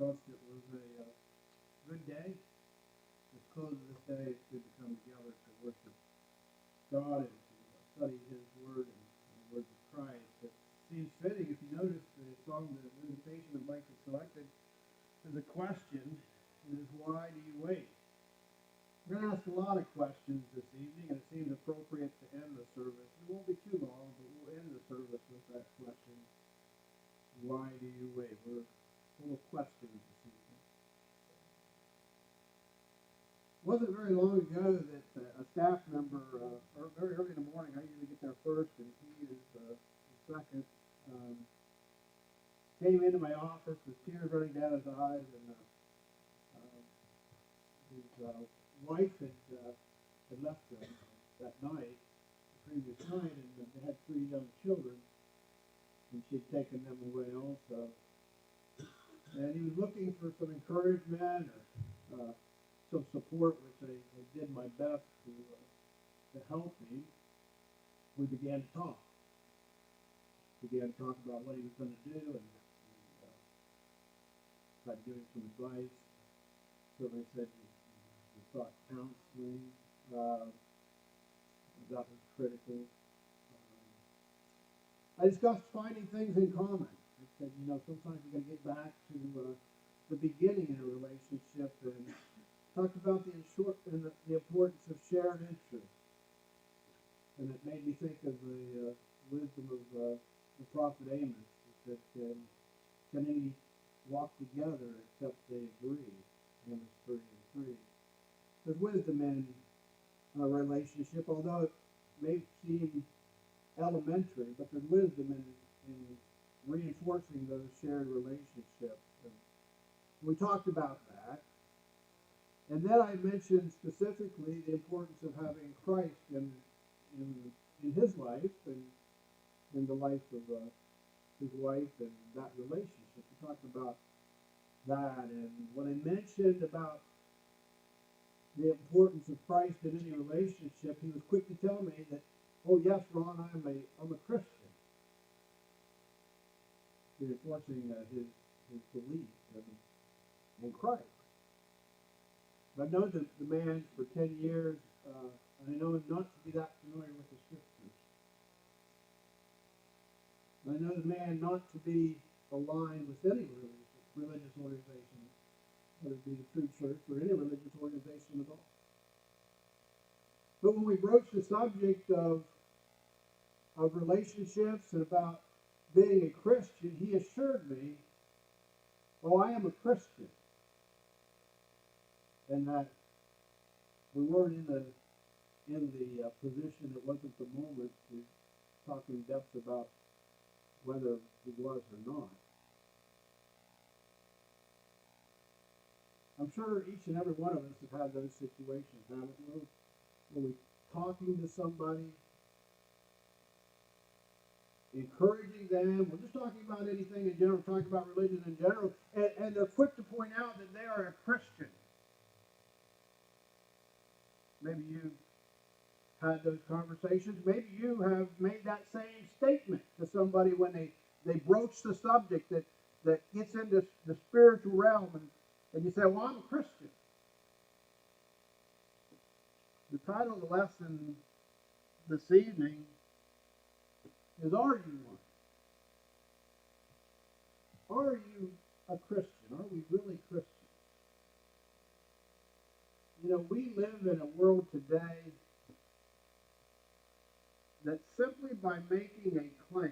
trust it was a good day. This close of this day, it's good to come together to worship God and to study His Word and the words of Christ. It seems fitting, if you notice, the song, the invitation that Mike has selected, is a question, and is why do you wait? We're going to ask a lot of questions this evening, and it seems appropriate to end the service. It won't be too long, but we'll end the service with that question. Why do you wait? We're full of questions this evening. It wasn't very long ago that a staff member, or very early in the morning, I usually get there first, and he is the second, came into my office with tears running down his eyes, and his wife had left him that night, the previous night, and they had 3 young children, and she'd taken them away also. And he was looking for some encouragement or some support, which I did my best to help him. We began to talk. Began to talk about what he was going to do, and tried to give him some advice. Certainly said he thought counseling that was critical. I discussed finding things in common. I said, sometimes you got to get back to the beginning in a relationship, and talked about the importance of shared interests. And it made me think of the wisdom of the prophet Amos. He said, can any walk together except they agree? Amos 3:3. There's wisdom in a relationship, although it may seem elementary, but there's wisdom in reinforcing those shared relationships. And we talked about that. And then I mentioned specifically the importance of having Christ in his life and in the life of his wife and that relationship. We talked about that. And when I mentioned about the importance of Christ in any relationship, he was quick to tell me that, oh yes, Ron, I'm a Christian. Reinforcing his belief in Christ. I've known the man for 10 years, and I know him not to be that familiar with the Scriptures. I know the man not to be aligned with any religious organization, whether it be the true church or any religious organization at all. But when we broach the subject of relationships and about being a Christian, he assured me, oh, I am a Christian. And that we weren't in the position, it wasn't the moment to talk in depth about whether he was or not. I'm sure each and every one of us have had those situations, haven't we? When we're talking to somebody, encouraging them, we're just talking about anything in general, talking about religion in general, and they're quick to point out that they are a Christian. Maybe you've had those conversations. Maybe you have made that same statement to somebody when they broach the subject that gets into the spiritual realm, and you say, well, I'm a Christian. The title of the lesson this evening is, are you one? Are you a Christian? Are we really Christians? We live in a world today that simply by making a claim